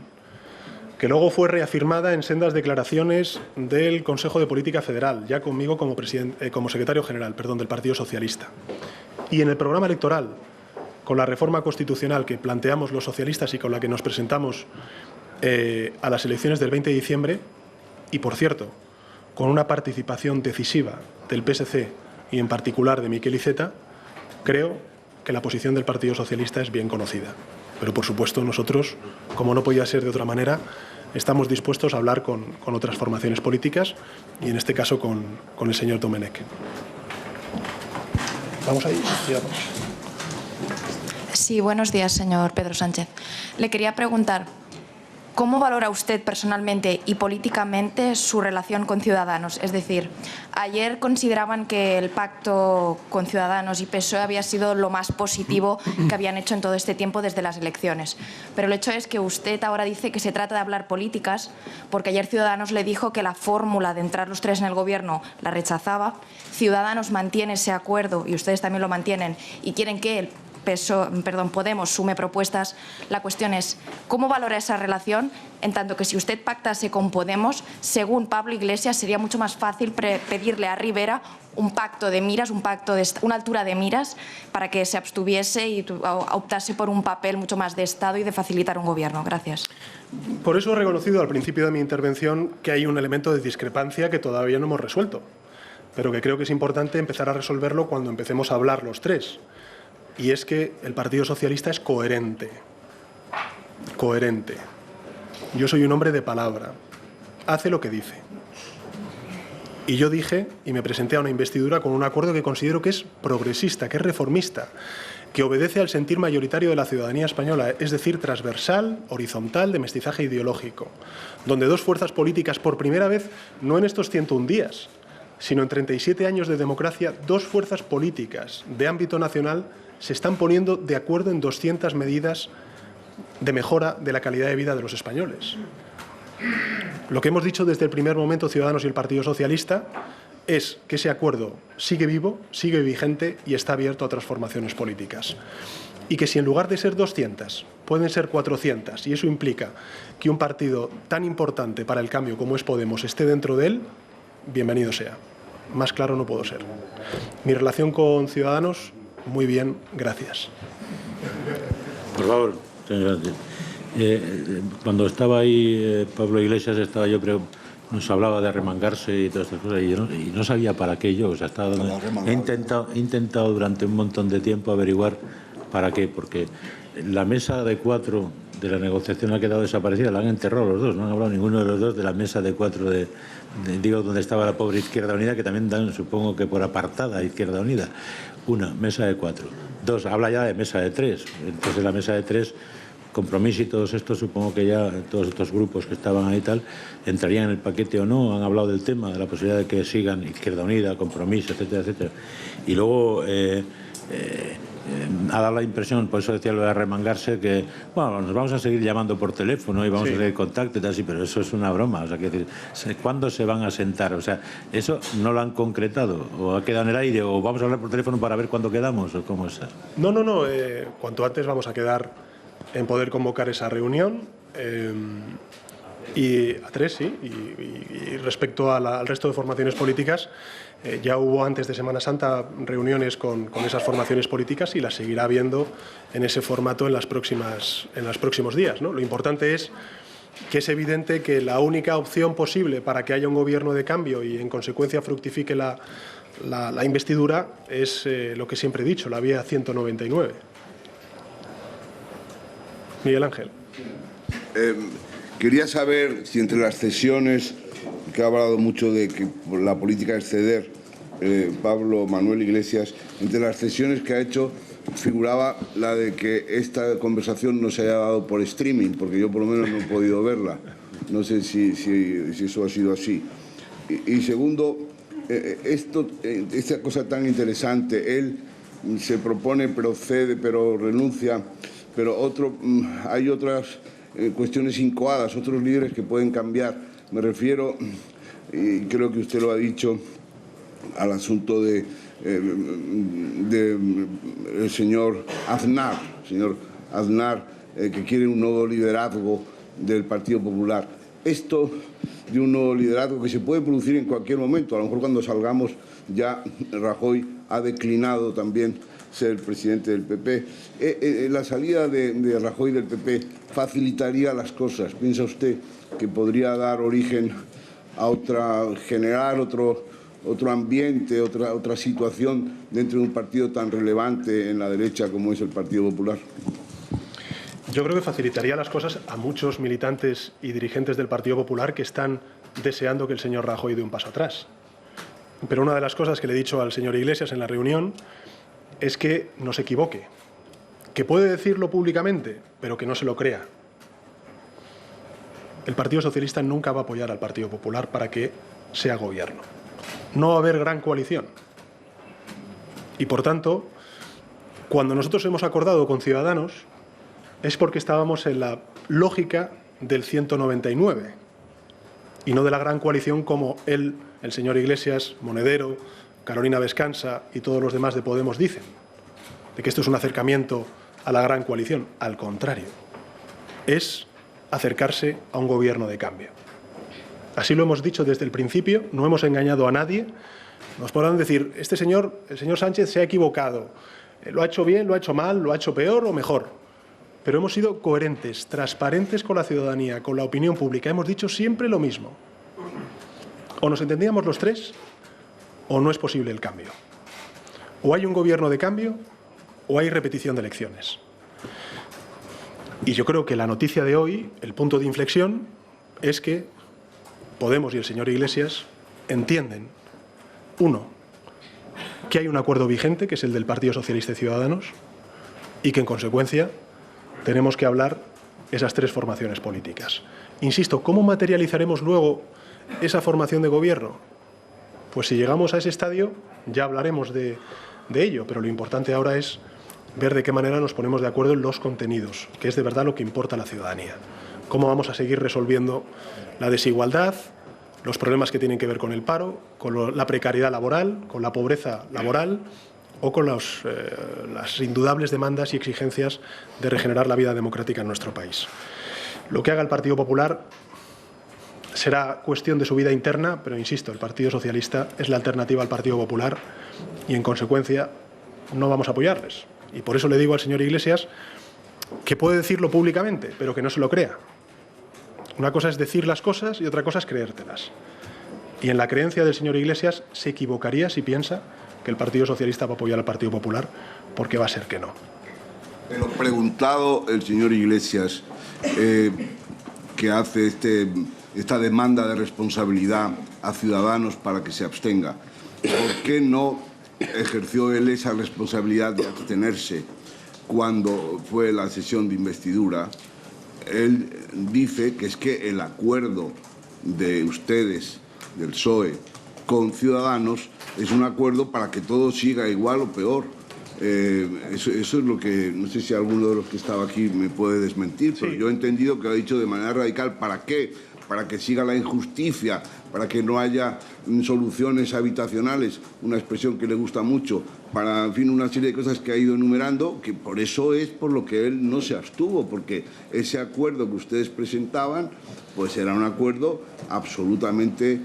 que luego fue reafirmada en sendas declaraciones del Consejo de Política Federal, ya conmigo como secretario general, del Partido Socialista. Y en el programa electoral, con la reforma constitucional que planteamos los socialistas y con la que nos presentamos a las elecciones del 20 de diciembre, y por cierto, con una participación decisiva del PSC y en particular de Miquel Iceta, creo que la posición del Partido Socialista es bien conocida. Pero, por supuesto, nosotros, como no podía ser de otra manera, estamos dispuestos a hablar con otras formaciones políticas y, en este caso, con el señor Domenech. Vamos ahí. Sí, buenos días, señor Pedro Sánchez. Le quería preguntar, ¿cómo valora usted personalmente y políticamente su relación con Ciudadanos? Es decir, ayer consideraban que el pacto con Ciudadanos y PSOE había sido lo más positivo que habían hecho en todo este tiempo desde las elecciones. Pero el hecho es que usted ahora dice que se trata de hablar políticas, porque ayer Ciudadanos le dijo que la fórmula de entrar los tres en el Gobierno la rechazaba. Ciudadanos mantiene ese acuerdo y ustedes también lo mantienen y quieren que el Podemos sume propuestas. La cuestión es, ¿cómo valora esa relación? En tanto que si usted pactase con Podemos, según Pablo Iglesias, sería mucho más fácil pedirle a Rivera un pacto de miras, una altura de miras, para que se abstuviese y optase por un papel mucho más de Estado y de facilitar un gobierno. Gracias. Por eso he reconocido al principio de mi intervención que hay un elemento de discrepancia que todavía no hemos resuelto, pero que creo que es importante empezar a resolverlo cuando empecemos a hablar los tres. Y es que el Partido Socialista es coherente. Coherente. Yo soy un hombre de palabra. Hace lo que dice. Y yo dije, y me presenté a una investidura con un acuerdo que considero que es progresista, que es reformista, que obedece al sentir mayoritario de la ciudadanía española, es decir, transversal, horizontal, de mestizaje ideológico, donde dos fuerzas políticas, por primera vez, no en estos 101 días, sino en 37 años de democracia, dos fuerzas políticas de ámbito nacional se están poniendo de acuerdo en 200 medidas de mejora de la calidad de vida de los españoles. Lo que hemos dicho desde el primer momento Ciudadanos y el Partido Socialista es que ese acuerdo sigue vivo, sigue vigente y está abierto a otras formaciones políticas. Y que si en lugar de ser 200 pueden ser 400 y eso implica que un partido tan importante para el cambio como es Podemos esté dentro de él, bienvenido sea. Más claro no puedo ser. Mi relación con Ciudadanos, muy bien, gracias. Por favor, señor. Cuando estaba ahí Pablo Iglesias, yo creo, nos hablaba de arremangarse y todas estas cosas, y no sabía para qué yo. O sea, he intentado durante un montón de tiempo averiguar para qué, porque la mesa de cuatro de la negociación ha quedado desaparecida, la han enterrado los dos, no han hablado ninguno de los dos de la mesa de cuatro digo, donde estaba la pobre Izquierda Unida, que también dan, supongo que por apartada, Izquierda Unida. Una, mesa de cuatro. Dos, habla ya de mesa de tres. Entonces la mesa de tres, Compromís y todos estos, supongo que ya todos estos grupos que estaban ahí y tal, entrarían en el paquete o no. Han hablado del tema, de la posibilidad de que sigan Izquierda Unida, Compromís, etcétera, etcétera. Y luego ha dado la impresión, por eso decía lo de arremangarse, que bueno, nos vamos a seguir llamando por teléfono y vamos a seguir contacto y tal, sí, pero eso es una broma. O sea, que decir, ¿cuándo se van a sentar? O sea, ¿eso no lo han concretado? ¿O ha quedado en el aire? ¿O vamos a hablar por teléfono para ver cuándo quedamos? ¿O cómo es? No. Cuanto antes vamos a quedar en poder convocar esa reunión. Y a tres, sí. Y respecto al resto de formaciones políticas, ya hubo antes de Semana Santa reuniones con esas formaciones políticas y las seguirá habiendo en ese formato en los próximos días, ¿no? Lo importante es que es evidente que la única opción posible para que haya un gobierno de cambio y en consecuencia fructifique la investidura es lo que siempre he dicho, la vía 199. Miguel Ángel. Quería saber si entre las cesiones, que ha hablado mucho de que la política es ceder, Pablo Manuel Iglesias, entre las cesiones que ha hecho figuraba la de que esta conversación no se haya dado por streaming, porque yo por lo menos no he podido verla. No sé si eso ha sido así. Y segundo, esta cosa tan interesante, él se propone, pero cede, pero renuncia, pero hay otras cuestiones incoadas, otros líderes que pueden cambiar. Me refiero, y creo que usted lo ha dicho, al asunto del señor Aznar, que quiere un nuevo liderazgo del Partido Popular. Esto de un nuevo liderazgo que se puede producir en cualquier momento, a lo mejor cuando salgamos ya Rajoy ha declinado también ser presidente del PP. La salida de Rajoy del PP facilitaría las cosas. ¿Piensa usted que podría dar origen a generar otro ambiente, otra situación dentro de un partido tan relevante en la derecha como es el Partido Popular? Yo creo que facilitaría las cosas a muchos militantes y dirigentes del Partido Popular que están deseando que el señor Rajoy dé un paso atrás. Pero una de las cosas que le he dicho al señor Iglesias en la reunión es que no se equivoque, que puede decirlo públicamente, pero que no se lo crea. El Partido Socialista nunca va a apoyar al Partido Popular para que sea gobierno. No va a haber gran coalición. Y por tanto, cuando nosotros hemos acordado con Ciudadanos, es porque estábamos en la lógica del 199 y no de la gran coalición como él, el señor Iglesias, Monedero, Carolina Vescansa y todos los demás de Podemos dicen, de que esto es un acercamiento a la gran coalición. Al contrario, es acercarse a un gobierno de cambio. Así lo hemos dicho desde el principio, no hemos engañado a nadie. Nos podrán decir, el señor Sánchez se ha equivocado, lo ha hecho bien, lo ha hecho mal, lo ha hecho peor o mejor. Pero hemos sido coherentes, transparentes con la ciudadanía, con la opinión pública. Hemos dicho siempre lo mismo. O nos entendíamos los tres, o no es posible el cambio. O hay un gobierno de cambio, o hay repetición de elecciones. Y yo creo que la noticia de hoy, el punto de inflexión, es que Podemos y el señor Iglesias entienden, uno, que hay un acuerdo vigente, que es el del Partido Socialista y Ciudadanos, y que en consecuencia tenemos que hablar esas tres formaciones políticas. Insisto, ¿cómo materializaremos luego esa formación de gobierno? Pues si llegamos a ese estadio ya hablaremos de ello, pero lo importante ahora es ver de qué manera nos ponemos de acuerdo en los contenidos, que es de verdad lo que importa a la ciudadanía. Cómo vamos a seguir resolviendo la desigualdad, los problemas que tienen que ver con el paro, con la precariedad laboral, con la pobreza laboral o con las indudables demandas y exigencias de regenerar la vida democrática en nuestro país. Lo que haga el Partido Popular será cuestión de su vida interna, pero insisto, el Partido Socialista es la alternativa al Partido Popular y en consecuencia no vamos a apoyarles. Y por eso le digo al señor Iglesias que puede decirlo públicamente, pero que no se lo crea. Una cosa es decir las cosas y otra cosa es creértelas. Y en la creencia del señor Iglesias se equivocaría si piensa que el Partido Socialista va a apoyar al Partido Popular, porque va a ser que no. Pero preguntado el señor Iglesias que hace esta demanda de responsabilidad a Ciudadanos para que se abstenga, ¿por qué no ejerció él esa responsabilidad de abstenerse cuando fue la sesión de investidura? Él dice que es que el acuerdo de ustedes, del PSOE, con Ciudadanos, es un acuerdo para que todo siga igual o peor. Eso es lo que, no sé si alguno de los que estaba aquí me puede desmentir, pero yo he entendido que lo ha dicho de manera radical. ¿Para qué? Para que siga la injusticia, para que no haya soluciones habitacionales, una expresión que le gusta mucho, para, en fin, una serie de cosas que ha ido enumerando, que por eso es por lo que él no se abstuvo, porque ese acuerdo que ustedes presentaban, pues era un acuerdo absolutamente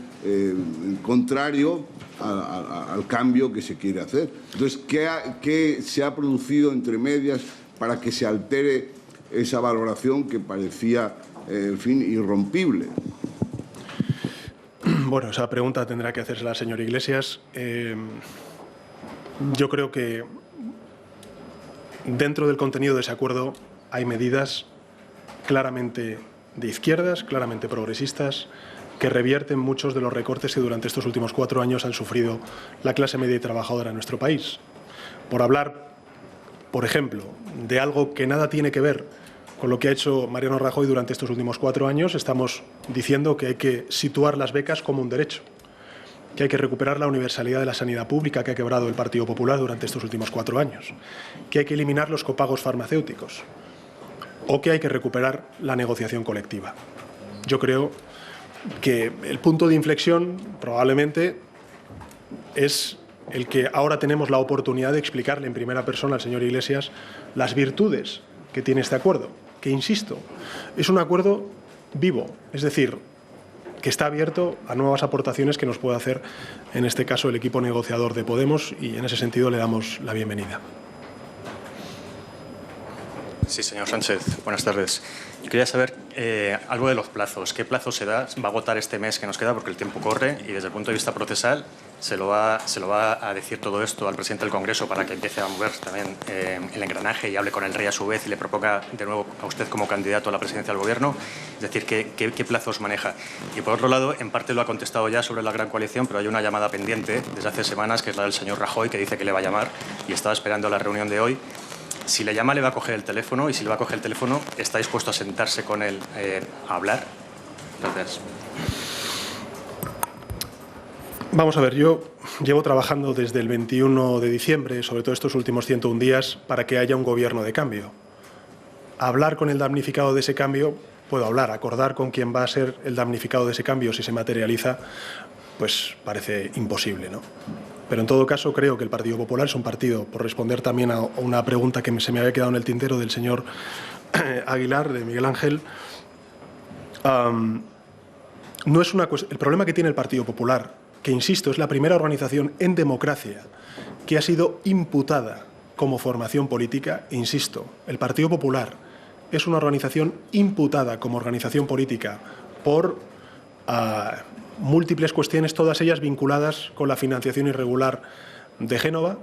contrario al cambio que se quiere hacer. Entonces, ¿qué se ha producido entre medias para que se altere esa valoración que parecía, en fin, irrompible? Bueno, esa pregunta tendrá que hacérsela al señor Iglesias. Yo creo que dentro del contenido de ese acuerdo hay medidas claramente de izquierdas, claramente progresistas, que revierten muchos de los recortes que durante estos últimos 4 años han sufrido la clase media y trabajadora en nuestro país. Por hablar, por ejemplo, de algo que nada tiene que ver con lo que ha hecho Mariano Rajoy durante estos últimos 4 años, estamos diciendo que hay que situar las becas como un derecho, que hay que recuperar la universalidad de la sanidad pública que ha quebrado el Partido Popular durante estos últimos 4 años, que hay que eliminar los copagos farmacéuticos o que hay que recuperar la negociación colectiva. Yo creo que el punto de inflexión probablemente es el que ahora tenemos la oportunidad de explicarle en primera persona al señor Iglesias las virtudes que tiene este acuerdo, que, insisto, es un acuerdo vivo, es decir, que está abierto a nuevas aportaciones que nos puede hacer, en este caso, el equipo negociador de Podemos, y en ese sentido le damos la bienvenida. Sí, señor Sánchez, buenas tardes. Yo quería saber algo de los plazos. ¿Qué plazo se da? ¿Va a agotar este mes que nos queda? Porque el tiempo corre y desde el punto de vista procesal se lo va a decir todo esto al presidente del Congreso para que empiece a mover también el engranaje y hable con el rey a su vez y le proponga de nuevo a usted como candidato a la presidencia del Gobierno. Es decir, ¿qué plazos maneja? Y por otro lado, en parte lo ha contestado ya sobre la gran coalición, pero hay una llamada pendiente desde hace semanas, que es la del señor Rajoy, que dice que le va a llamar y estaba esperando la reunión de hoy. Si le llama, le va a coger el teléfono, y si le va a coger el teléfono, ¿está dispuesto a sentarse con él a hablar? Gracias. Vamos a ver, yo llevo trabajando desde el 21 de diciembre, sobre todo estos últimos 101 días, para que haya un gobierno de cambio. Hablar con el damnificado de ese cambio, puedo hablar, acordar con quién va a ser el damnificado de ese cambio si se materializa, pues parece imposible, ¿no? Pero en todo caso creo que el Partido Popular es un partido, por responder también a una pregunta que se me había quedado en el tintero del señor Aguilar, de Miguel Ángel. No es el problema que tiene el Partido Popular, que insisto, es la primera organización en democracia que ha sido imputada como formación política, insisto, el Partido Popular es una organización imputada como organización política por múltiples cuestiones, todas ellas vinculadas con la financiación irregular de Génova.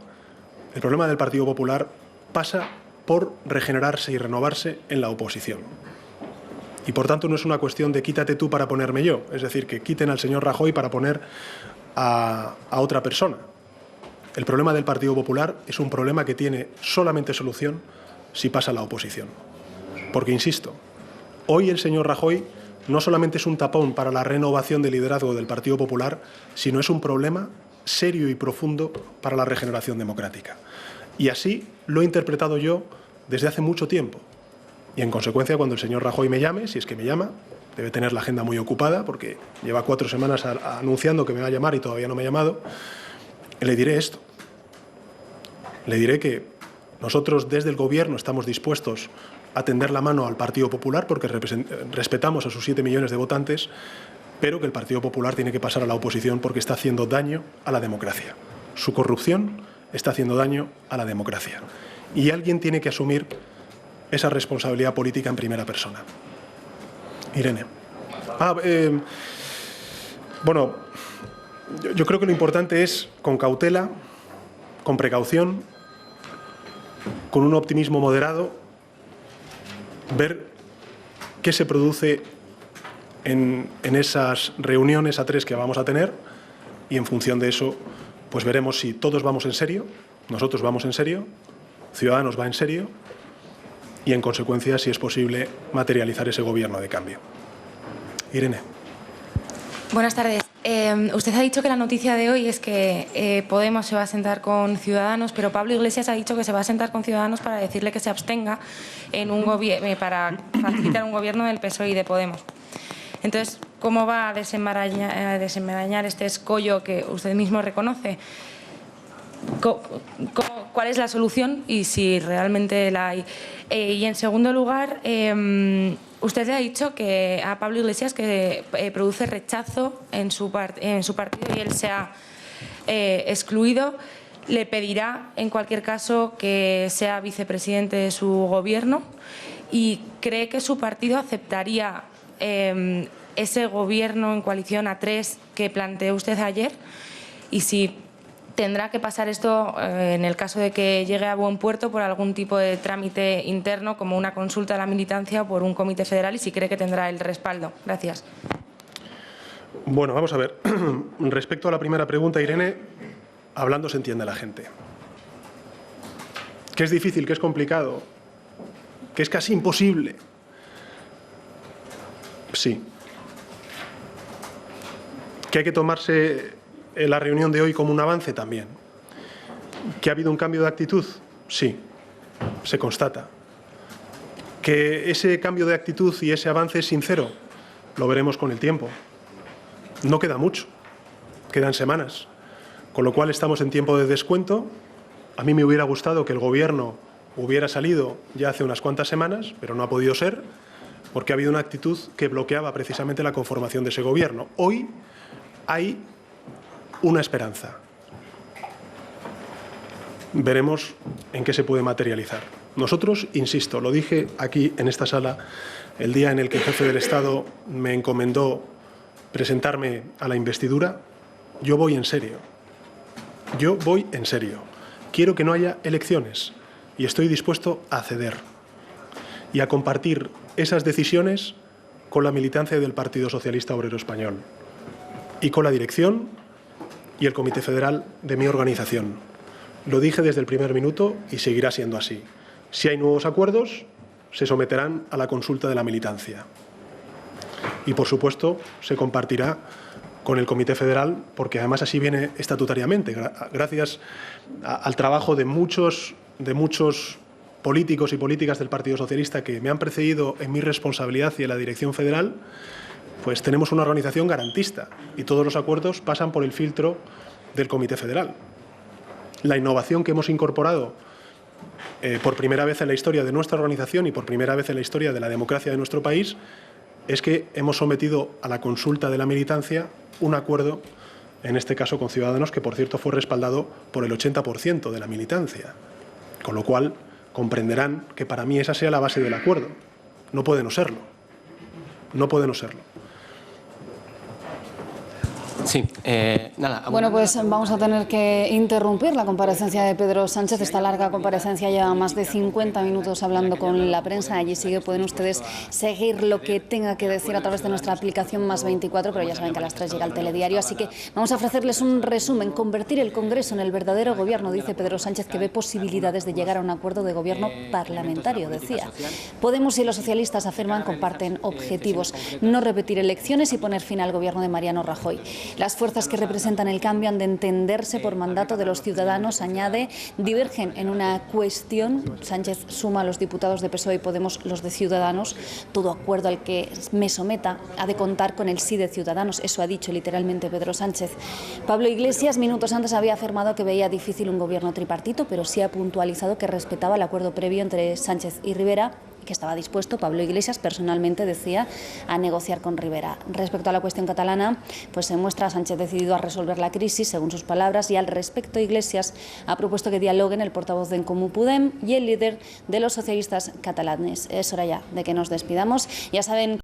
El problema del Partido Popular pasa por regenerarse y renovarse en la oposición. Y por tanto no es una cuestión de quítate tú para ponerme yo, es decir, que quiten al señor Rajoy para poner a otra persona. El problema del Partido Popular es un problema que tiene solamente solución si pasa a la oposición. Porque, insisto, hoy el señor Rajoy no solamente es un tapón para la renovación del liderazgo del Partido Popular, sino es un problema serio y profundo para la regeneración democrática. Y así lo he interpretado yo desde hace mucho tiempo. Y en consecuencia, cuando el señor Rajoy me llame, si es que me llama, debe tener la agenda muy ocupada porque lleva 4 semanas anunciando que me va a llamar y todavía no me ha llamado, le diré esto. Le diré que nosotros desde el Gobierno estamos dispuestos a tender la mano al Partido Popular porque respetamos a sus 7 millones de votantes, pero que el Partido Popular tiene que pasar a la oposición porque está haciendo daño a la democracia. Su corrupción está haciendo daño a la democracia. Y alguien tiene que asumir esa responsabilidad política en primera persona. Irene. Bueno, yo creo que lo importante es, con cautela, con precaución, con un optimismo moderado, ver qué se produce en esas reuniones A3 que vamos a tener, y en función de eso pues veremos si todos vamos en serio, nosotros vamos en serio, Ciudadanos va en serio, y en consecuencia si es posible materializar ese gobierno de cambio. Irene. Buenas tardes. Usted ha dicho que la noticia de hoy es que Podemos se va a sentar con Ciudadanos, pero Pablo Iglesias ha dicho que se va a sentar con Ciudadanos para decirle que se abstenga en para facilitar un gobierno del PSOE y de Podemos. Entonces, ¿cómo va a desenmarañar este escollo que usted mismo reconoce? ¿Cuál es la solución y si realmente la hay? Y en segundo lugar, usted le ha dicho que a Pablo Iglesias que produce rechazo en su partido y él se ha excluido. Le pedirá, en cualquier caso, que sea vicepresidente de su gobierno y cree que su partido aceptaría ese gobierno en coalición a tres que planteó usted ayer y si tendrá que pasar esto en el caso de que llegue a buen puerto por algún tipo de trámite interno como una consulta a la militancia o por un comité federal y si cree que tendrá el respaldo. Gracias. Bueno, vamos a ver. Respecto a la primera pregunta, Irene, hablando se entiende la gente. Que es difícil, que es complicado, que es casi imposible. Sí. Que hay que tomarse la reunión de hoy como un avance también. ¿Que ha habido un cambio de actitud? Sí, se constata. ¿Que ese cambio de actitud y ese avance es sincero? Lo veremos con el tiempo. No queda mucho, quedan semanas. Con lo cual estamos en tiempo de descuento. A mí me hubiera gustado que el Gobierno hubiera salido ya hace unas cuantas semanas, pero no ha podido ser, porque ha habido una actitud que bloqueaba precisamente la conformación de ese Gobierno. Hoy hay una esperanza. Veremos en qué se puede materializar. Nosotros, insisto, lo dije aquí en esta sala el día en el que el jefe del Estado me encomendó presentarme a la investidura, yo voy en serio. Yo voy en serio. Quiero que no haya elecciones y estoy dispuesto a ceder y a compartir esas decisiones con la militancia del Partido Socialista Obrero Español y con la dirección y el Comité Federal de mi organización. Lo dije desde el primer minuto y seguirá siendo así. Si hay nuevos acuerdos, se someterán a la consulta de la militancia. Y, por supuesto, se compartirá con el Comité Federal, porque además así viene estatutariamente, gracias al trabajo de muchos políticos y políticas del Partido Socialista que me han precedido en mi responsabilidad y en la dirección federal. Pues tenemos una organización garantista y todos los acuerdos pasan por el filtro del Comité Federal. La innovación que hemos incorporado por primera vez en la historia de nuestra organización y por primera vez en la historia de la democracia de nuestro país es que hemos sometido a la consulta de la militancia un acuerdo, en este caso con Ciudadanos, que por cierto fue respaldado por el 80% de la militancia. Con lo cual comprenderán que para mí esa sea la base del acuerdo. No puede no serlo. No puede no serlo. Sí, nada. Bueno, pues vamos a tener que interrumpir la comparecencia de Pedro Sánchez. Esta larga comparecencia lleva más de 50 minutos hablando con la prensa. Allí sigue, pueden ustedes seguir lo que tenga que decir a través de nuestra aplicación +24, pero ya saben que a las 3 llega el telediario. Así que vamos a ofrecerles un resumen. Convertir el Congreso en el verdadero gobierno, dice Pedro Sánchez, que ve posibilidades de llegar a un acuerdo de gobierno parlamentario, decía. Podemos y los socialistas afirman comparten objetivos: no repetir elecciones y poner fin al gobierno de Mariano Rajoy. Las fuerzas que representan el cambio han de entenderse por mandato de los ciudadanos, añade. Divergen en una cuestión. Sánchez suma a los diputados de PSOE y Podemos los de Ciudadanos. Todo acuerdo al que me someta ha de contar con el sí de Ciudadanos. Eso ha dicho literalmente Pedro Sánchez. Pablo Iglesias minutos antes había afirmado que veía difícil un gobierno tripartito, pero sí ha puntualizado que respetaba el acuerdo previo entre Sánchez y Rivera, que estaba dispuesto, Pablo Iglesias personalmente decía, a negociar con Rivera. Respecto a la cuestión catalana, pues se muestra Sánchez decidido a resolver la crisis, según sus palabras, y al respecto Iglesias ha propuesto que dialoguen el portavoz de En Comú Podem y el líder de los socialistas catalanes. Es hora ya de que nos despidamos. Ya saben